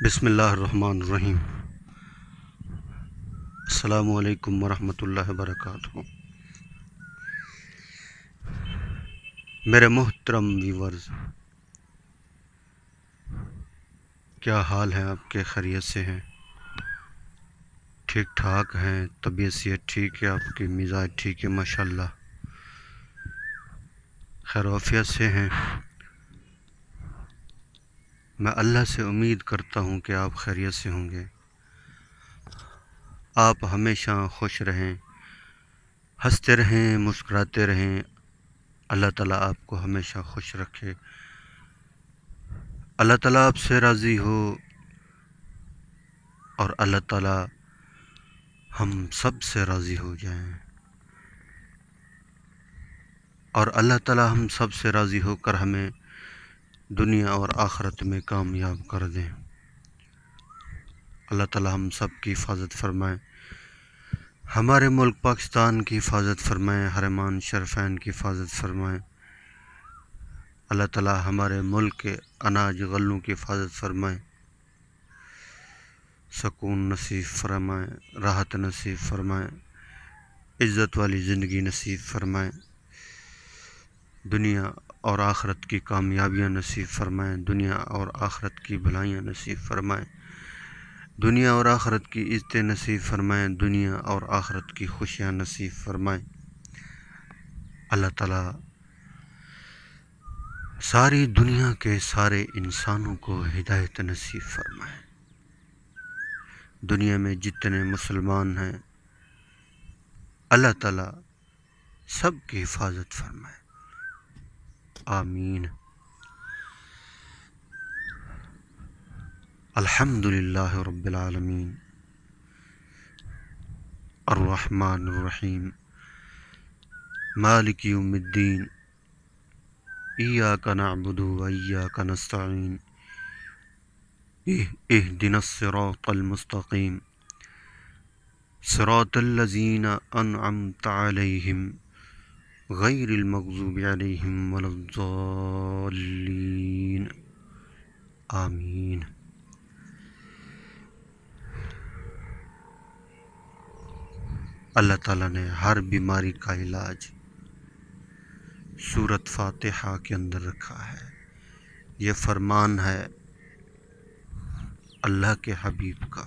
بسم اللہ الرحمن الرحیم۔ السلام علیکم ورحمۃ اللہ وبرکاتہ۔ میرے محترم ویورز، کیا حال ہیں آپ کے؟ خیریت سے ہیں؟ ٹھیک ٹھاک ہیں؟ طبیعت صحت ٹھیک ہے؟ آپ کی مزاج ٹھیک ہے؟ ماشاءاللہ خیر و عافیت سے ہیں؟ میں اللہ سے امید کرتا ہوں کہ آپ خیریت سے ہوں گے۔ آپ ہمیشہ خوش رہیں، ہنستے رہیں، مسکراتے رہیں۔ اللہ تعالیٰ آپ کو ہمیشہ خوش رکھے، اللہ تعالیٰ آپ سے راضی ہو، اور اللہ تعالیٰ ہم سب سے راضی ہو جائیں، اور اللہ تعالیٰ ہم سب سے راضی ہو کر ہمیں دنیا اور آخرت میں کامیاب کر دیں۔ اللہ تعالیٰ ہم سب کی حفاظت فرمائے، ہمارے ملک پاکستان کی حفاظت فرمائے، حرمین شریفین کی حفاظت فرمائے۔ اللہ تعالیٰ ہمارے ملک کے اناج غلوں کی حفاظت فرمائے، سکون نصیب فرمائے، راحت نصیب فرمائے، عزت والی زندگی نصیب فرمائے، دنیا اور آخرت کی کامیابیاں نصیب فرمائیں، دنیا اور آخرت کی بھلائیاں نصیب فرمائیں، دنیا اور آخرت کی عزتیں نصیب فرمائیں، دنیا اور آخرت کی خوشیاں نصیب فرمائیں۔ اللہ تعالیٰ ساری دنیا کے سارے انسانوں کو ہدایت نصیب فرمائیں۔ دنیا میں جتنے مسلمان ہیں، اللہ تعالیٰ سب کی حفاظت فرمائے، آمین۔ الحمدللہ رب العالمین، الرحمن الرحیم، مالک یوم الدین، ایاک نعبد و ایاک نستعین، اہدنا الصراط المستقیم، صراط الذین انعمت علیہم غیر المغضوب علیہم ولا الضالین، آمین۔ اللہ تعالیٰ نے ہر بیماری کا علاج سورۃ فاتحہ کے اندر رکھا ہے۔ یہ فرمان ہے اللہ کے حبیب کا،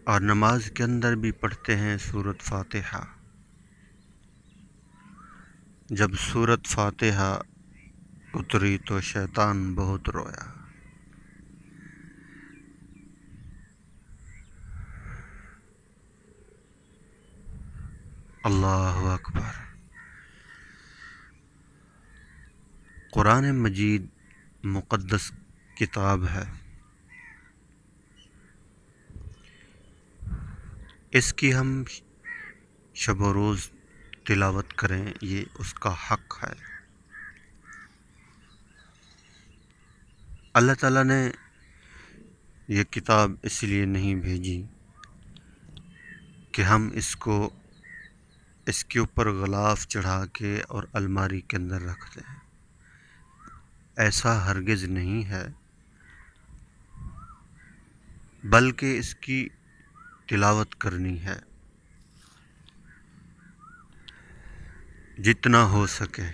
اور نماز کے اندر بھی پڑھتے ہیں سورۃ فاتحہ۔ جب سورۃ فاتحہ اتری تو شیطان بہت رویا۔ اللہ اکبر۔ قرآن مجید مقدس کتاب ہے، اس کی ہم شب و روز تلاوت کریں، یہ اس کا حق ہے۔ اللہ تعالیٰ نے یہ کتاب اس لیے نہیں بھیجی کہ ہم اس کے اوپر غلاف چڑھا کے اور الماری کے اندر رکھ دیں، ایسا ہرگز نہیں ہے، بلکہ اس کی تلاوت کرنی ہے، جتنا ہو سکے۔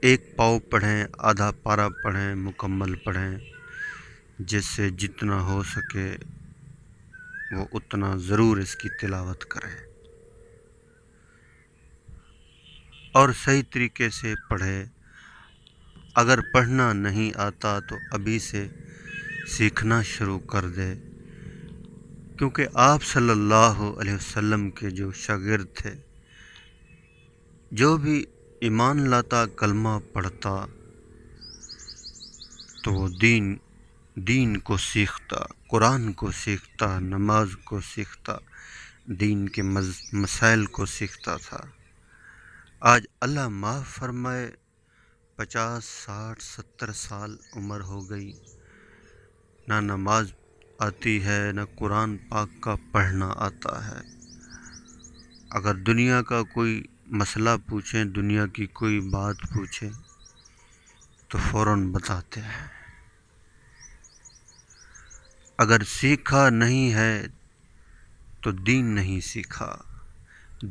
ایک پاؤ پڑھیں، آدھا پارہ پڑھیں، مکمل پڑھیں، جس سے جتنا ہو سکے وہ اتنا ضرور اس کی تلاوت کریں، اور صحیح طریقے سے پڑھے۔ اگر پڑھنا نہیں آتا تو ابھی سے سیکھنا شروع کر دے، کیونکہ آپ صلی اللہ علیہ وسلم کے جو شاگرد تھے، جو بھی ایمان لاتا، کلمہ پڑھتا، تو وہ دین کو سیکھتا، قرآن کو سیکھتا، نماز کو سیکھتا، دین کے مسائل کو سیکھتا تھا۔ آج اللہ معاف فرمائے 50 60 70 سال عمر ہو گئی، نہ نماز آتی ہے، نہ قرآن پاک کا پڑھنا آتا ہے۔ اگر دنیا کا کوئی مسئلہ پوچھیں، دنیا کی کوئی بات پوچھیں، تو فوراً بتاتے ہیں، اگر سیکھا نہیں ہے تو دین نہیں سیکھا،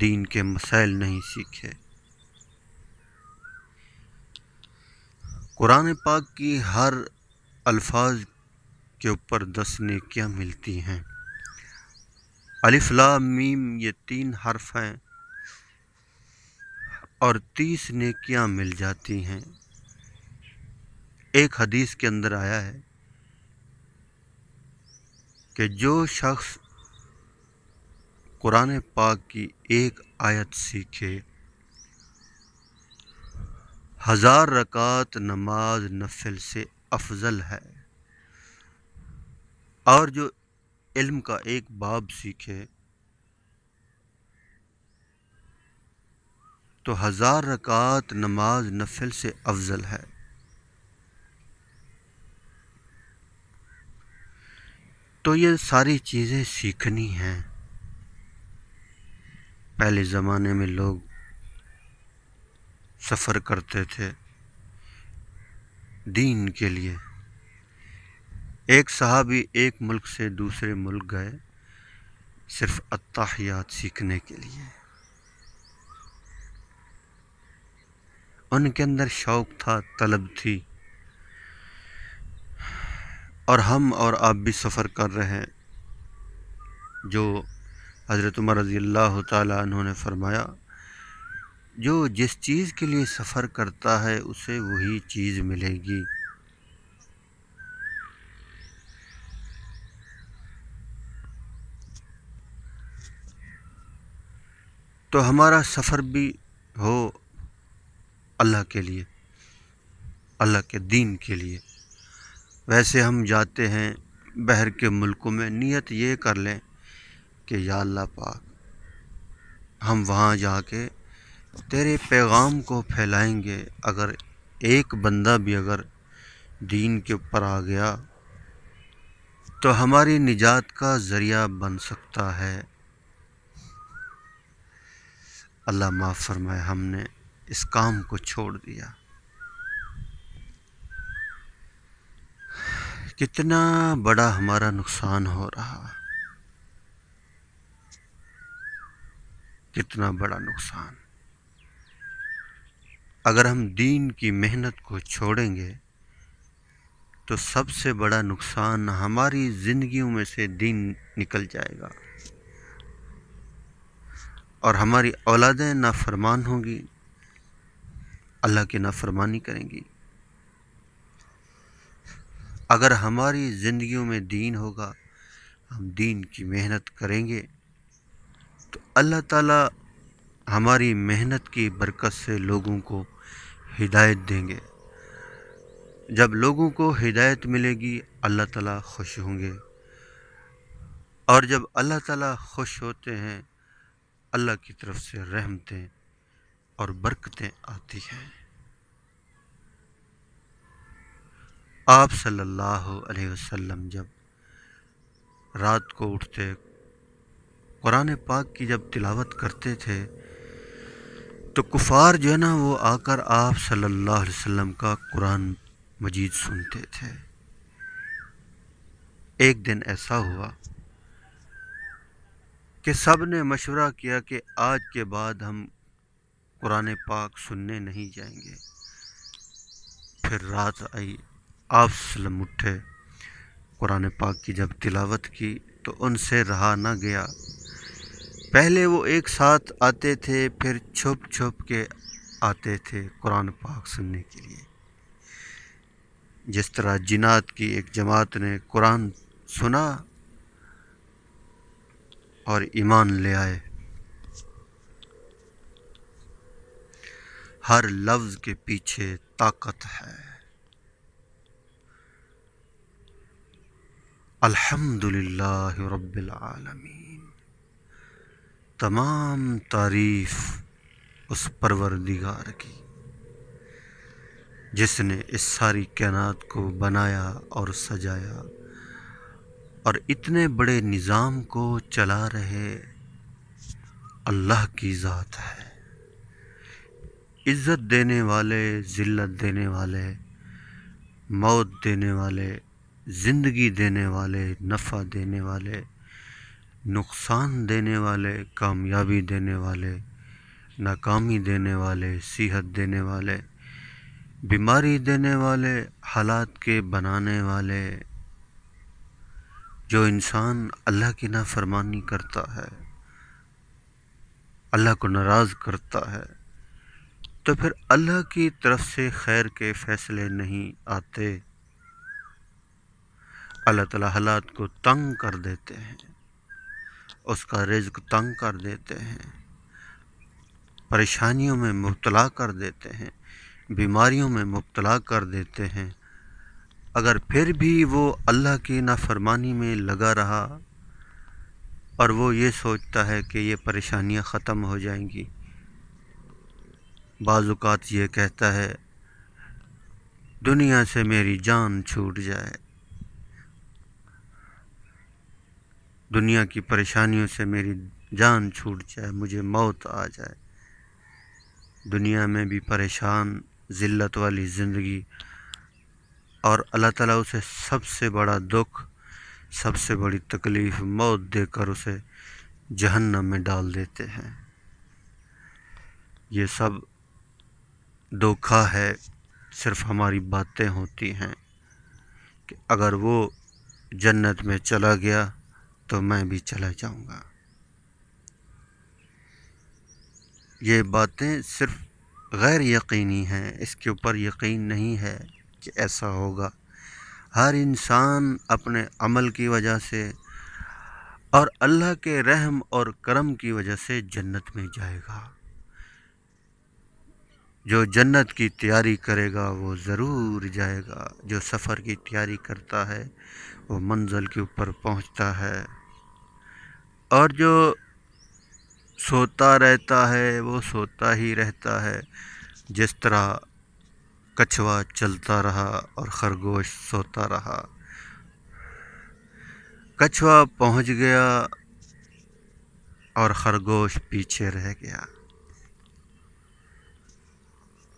دین کے مسائل نہیں سیکھے۔ قرآن پاک کی ہر الفاظ کے اوپر 10 نیکیاں ملتی ہیں۔ الف لام میم یہ 3 حرف ہیں اور 30 نیکیاں مل جاتی ہیں۔ ایک حدیث کے اندر آیا ہے کہ جو شخص قرآن پاک کی ایک آیت سیکھے 1000 رکعت نماز نفل سے افضل ہے، اور جو علم کا ایک باب سیکھے تو 1000 رکعت نماز نفل سے افضل ہے۔ تو یہ ساری چیزیں سیکھنی ہیں۔ پہلے زمانے میں لوگ سفر کرتے تھے دین کے لیے۔ ایک صحابی ایک ملک سے دوسرے ملک گئے صرف التحیات سیکھنے کے لیے۔ ان کے اندر شوق تھا، طلب تھی، اور ہم اور آپ بھی سفر کر رہے ہیں۔ جو حضرت عمر رضی اللہ تعالیٰ عنہ نے فرمایا، جو جس چیز کے لیے سفر کرتا ہے اسے وہی چیز ملے گی۔ تو ہمارا سفر بھی ہو اللہ کے لیے، اللہ کے دین کے لیے۔ ویسے ہم جاتے ہیں باہر کے ملکوں میں، نیت یہ کر لیں کہ یا اللہ پاک ہم وہاں جا کے تیرے پیغام کو پھیلائیں گے۔ اگر ایک بندہ بھی اگر دین کے اوپر آ گیا تو ہماری نجات کا ذریعہ بن سکتا ہے۔ اللہ معاف فرمائے، ہم نے اس کام کو چھوڑ دیا۔ کتنا بڑا ہمارا نقصان ہو رہا، کتنا بڑا نقصان۔ اگر ہم دین کی محنت کو چھوڑیں گے تو سب سے بڑا نقصان ہماری زندگیوں میں سے دین نکل جائے گا، اور ہماری اولادیں نافرمان ہوں گی، اللہ کی نافرمانی کریں گی۔ اگر ہماری زندگیوں میں دین ہوگا، ہم دین کی محنت کریں گے تو اللہ تعالیٰ ہماری محنت کی برکت سے لوگوں کو ہدایت دیں گے۔ جب لوگوں کو ہدایت ملے گی اللہ تعالیٰ خوش ہوں گے، اور جب اللہ تعالیٰ خوش ہوتے ہیں اللہ کی طرف سے رحمتیں اور برکتیں آتی ہیں۔ آپ صلی اللہ علیہ وسلم جب رات کو اٹھتے قرآن پاک کی جب تلاوت کرتے تھے تو کفار جو ہے نا وہ آ کر آپ صلی اللہ علیہ وسلم کا قرآن مجید سنتے تھے۔ ایک دن ایسا ہوا کہ سب نے مشورہ کیا کہ آج کے بعد ہم قرآن پاک سننے نہیں جائیں گے۔ پھر رات آئی، آپ صلی اللہ علیہ وسلم اٹھے، قرآن پاک کی جب تلاوت کی تو ان سے رہا نہ گیا۔ پہلے وہ ایک ساتھ آتے تھے، پھر چھپ چھپ کے آتے تھے قرآن پاک سننے کے لیے۔ جس طرح جنات کی ایک جماعت نے قرآن سنا اور ایمان لے آئے۔ ہر لفظ کے پیچھے طاقت ہے۔ الحمدللہ رب العالمین، تمام تعریف اس پروردگار کی جس نے اس ساری کائنات کو بنایا اور سجایا اور اتنے بڑے نظام کو چلا رہے اللہ کی ذات ہے۔ عزت دینے والے، ذلت دینے والے موت دینے والے، زندگی دینے والے، نفع دینے والے، نقصان دینے والے، کامیابی دینے والے، ناکامی دینے والے، صحت دینے والے، بیماری دینے والے، حالات کے بنانے والے. جو انسان اللہ کی نافرمانی کرتا ہے، اللہ کو ناراض کرتا ہے، تو پھر اللہ کی طرف سے خیر کے فیصلے نہیں آتے. اللہ تعالیٰ حالات کو تنگ کر دیتے ہیں، اس کا رزق تنگ کر دیتے ہیں، پریشانیوں میں مبتلا کر دیتے ہیں، بیماریوں میں مبتلا کر دیتے ہیں. اگر پھر بھی وہ اللہ کی نافرمانی میں لگا رہا اور وہ یہ سوچتا ہے کہ یہ پریشانیاں ختم ہو جائیں گی، بعض اوقات یہ کہتا ہے دنیا سے میری جان چھوٹ جائے، دنیا کی پریشانیوں سے میری جان چھوٹ جائے، مجھے موت آ جائے. دنیا میں بھی پریشان، ذلت والی زندگی، اور اللہ تعالیٰ اسے سب سے بڑا دکھ، سب سے بڑی تکلیف موت دے کر اسے جہنم میں ڈال دیتے ہیں. یہ سب دھوکہ ہے، صرف ہماری باتیں ہوتی ہیں کہ اگر وہ جنت میں چلا گیا تو میں بھی چلا جاؤں گا. یہ باتیں صرف غیر یقینی ہیں، اس کے اوپر یقین نہیں ہے کہ ایسا ہوگا. ہر انسان اپنے عمل کی وجہ سے اور اللہ کے رحم اور کرم کی وجہ سے جنت میں جائے گا. جو جنت کی تیاری کرے گا وہ ضرور جائے گا. جو سفر کی تیاری کرتا ہے وہ منزل کے اوپر پہنچتا ہے، اور جو سوتا رہتا ہے وہ سوتا ہی رہتا ہے. جس طرح کچھوا چلتا رہا اور خرگوش سوتا رہا، کچھوا پہنچ گیا اور خرگوش پیچھے رہ گیا.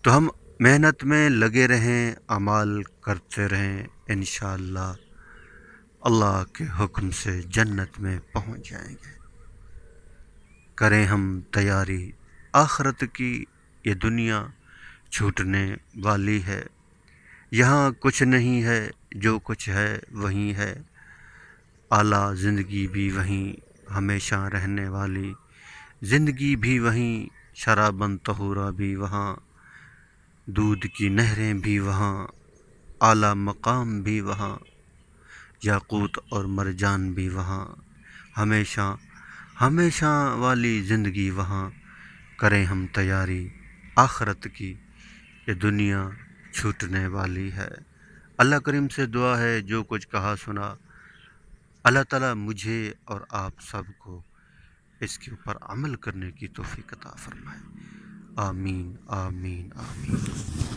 تو ہم محنت میں لگے رہیں، اعمال کرتے رہیں، انشاءاللہ اللہ کے حکم سے جنت میں پہنچ جائیں گے. کریں ہم تیاری آخرت کی. یہ دنیا چھوٹنے والی ہے، یہاں کچھ نہیں ہے، جو کچھ ہے وہیں ہے. اعلیٰ زندگی بھی وہیں، ہمیشہ رہنے والی زندگی بھی وہیں، شراباً طہورا بھی وہاں، دودھ کی نہریں بھی وہاں، اعلیٰ مقام بھی وہاں، یاقوت اور مرجان بھی وہاں، ہمیشہ ہمیشہ والی زندگی وہاں. کریں ہم تیاری آخرت کی. یہ دنیا چھوٹنے والی ہے. اللہ کریم سے دعا ہے جو کچھ کہا سنا اللہ تعالیٰ مجھے اور آپ سب کو اس کے اوپر عمل کرنے کی توفیق عطا فرمائے. آمین آمین آمین.